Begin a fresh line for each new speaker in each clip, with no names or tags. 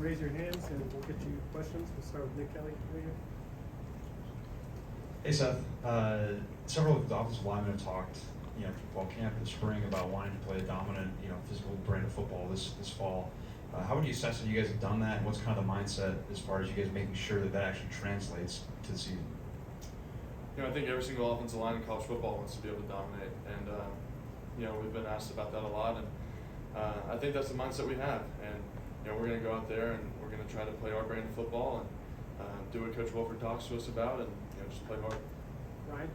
raise your hands and we'll get you questions. We'll start with Nick Kelly over here.
Hey Seth, several of the offensive linemen have talked, fall camp in the spring about wanting to play a dominant, physical brand of football this fall. How would you assess that you guys have done that, and what's kind of the mindset as far as you guys making sure that actually translates to the season?
I think every single offensive line in college football wants to be able to dominate, and we've been asked about that a lot, and I think that's the mindset we have, and we're going to go out there and we're going to try to play our brand of football and do what Coach Wolford talks to us about, and just play hard.
Ryan?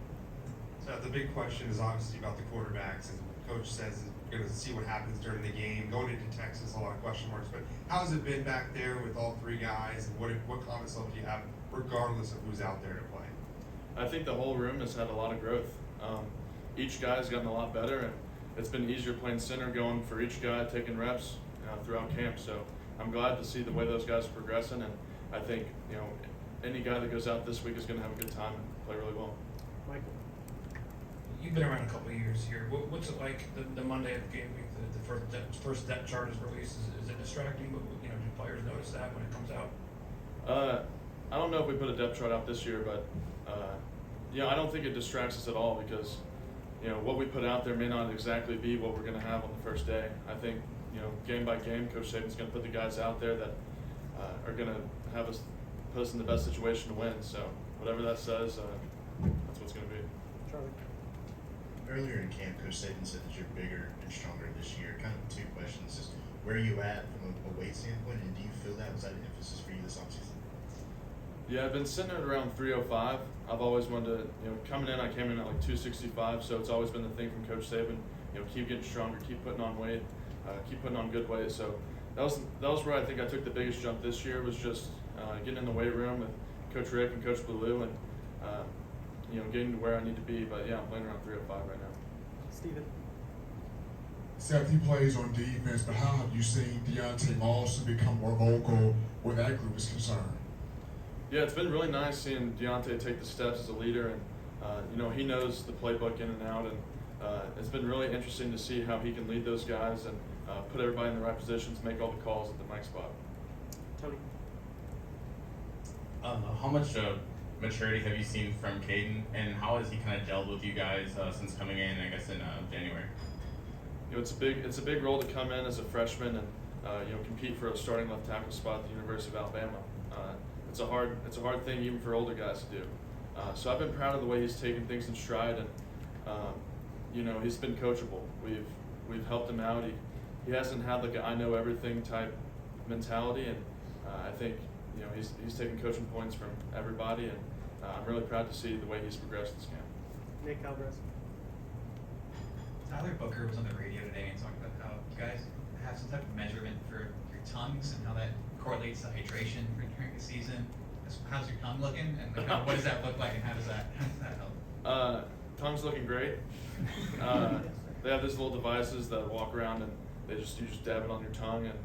So the big question is obviously about the quarterbacks, and Coach says he's going to see what happens during the game. Going into Texas, a lot of question marks, but how's it been back there with all three guys, and what confidence level do you have regardless of who's out there to play?
I think the whole room has had a lot of growth. Each guy's gotten a lot better, and it's been easier playing center, going for each guy, taking reps throughout camp. So I'm glad to see the way those guys are progressing, and I think any guy that goes out this week is going to have a good time and play really well.
Michael?
You've been around a couple of years here. What's it like the Monday of game week? The first depth chart is released. Is it distracting? But do players notice that when it comes out?
I don't know if we put a depth chart out this year, but I don't think it distracts us at all because what we put out there may not exactly be what we're going to have on the first day. I think game by game, Coach Saban's going to put the guys out there that are going to have us put us in the best situation to win. So whatever that says, that's what's going to be.
Charlie?
Earlier in camp, Coach Saban said that you're bigger and stronger this year. Kind of two questions: just where are you at from a weight standpoint, and do you feel that was that an emphasis for you this offseason?
Yeah, I've been sitting at around 305. I've always wanted to, coming in, I came in at like 265, so it's always been the thing from Coach Saban, keep getting stronger, keep putting on weight, keep putting on good weight. So that was where I think I took the biggest jump this year, was just getting in the weight room with Coach Rick and Coach Ballou and, getting to where I need to be. But yeah, I'm playing around 305 right now.
Steven?
Seth, he plays on defense, but how have you seen Deontay Lawson become more vocal where that group is concerned?
Yeah, it's been really nice seeing Deontay take the steps as a leader, and he knows the playbook in and out, and it's been really interesting to see how he can lead those guys and put everybody in the right positions, make all the calls at the mic spot.
Tony?
How much maturity have you seen from Caden, and how has he kind of gelled with you guys since coming in, I guess, in January?
It's a big role to come in as a freshman and compete for a starting left tackle spot at the University of Alabama. It's a hard thing even for older guys to do. So I've been proud of the way he's taken things in stride, and he's been coachable. We've helped him out. He hasn't had like a I know everything type mentality, and I think he's taking coaching points from everybody, and I'm really proud to see the way he's progressed this camp.
Nick Alvarez?
Tyler Booker was on the radio today and talked about how you guys have some type of measurement for your tongues and how that correlates to hydration during the season. How's your tongue looking, and what does that look like, and how does that help?
Tongue's looking great. They have these little devices that walk around, and you just dab it on your tongue, and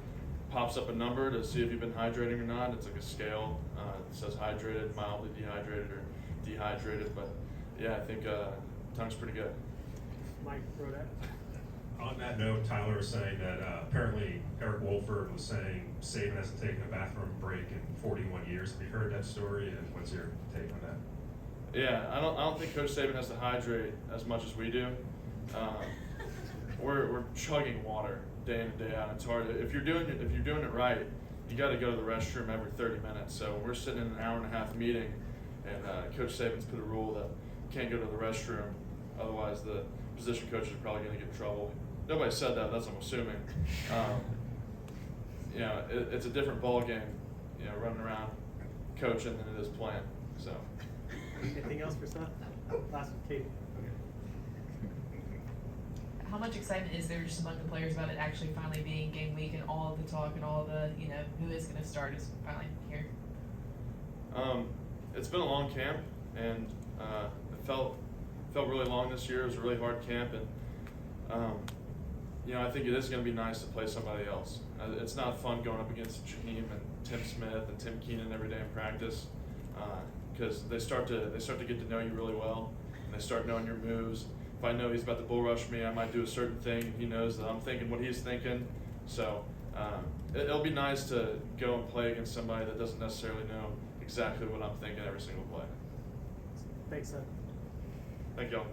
pops up a number to see if you've been hydrating or not. It's like a scale. It says hydrated, mildly dehydrated, or dehydrated. But yeah, I think tongue's pretty good.
Mike Brodette?
On that note, Tyler was saying that apparently Eric Wolford was saying Saban hasn't taken a bathroom break in 41 years. Have you heard that story, and what's your take on that?
Yeah, I don't think Coach Saban has to hydrate as much as we do. We're chugging water day in and day out. It's hard. If you're doing it right, you got to go to the restroom every 30 minutes. So we're sitting in an hour and a half meeting, and Coach Saban's put a rule that you can't go to the restroom, otherwise the position coaches are probably going to get in trouble. Nobody said that. That's what I'm assuming. It's a different ball game, running around coaching than it is playing. So.
Anything else for Seth? Last one, Katie.
How much excitement is there just among the players about it actually finally being game week and all the talk and all the, who is going to start is finally here?
It's been a long camp, and it felt really long this year. It was a really hard camp, and I think it is going to be nice to play somebody else. It's not fun going up against Jaheim and Tim Smith and Tim Keenan every day in practice, because they start to get to know you really well, and they start knowing your moves. If I know he's about to bull rush me, I might do a certain thing, and he knows that I'm thinking what he's thinking. So It'll be nice to go and play against somebody that doesn't necessarily know exactly what I'm thinking every single play.
Thanks, Seth.
Thank y'all.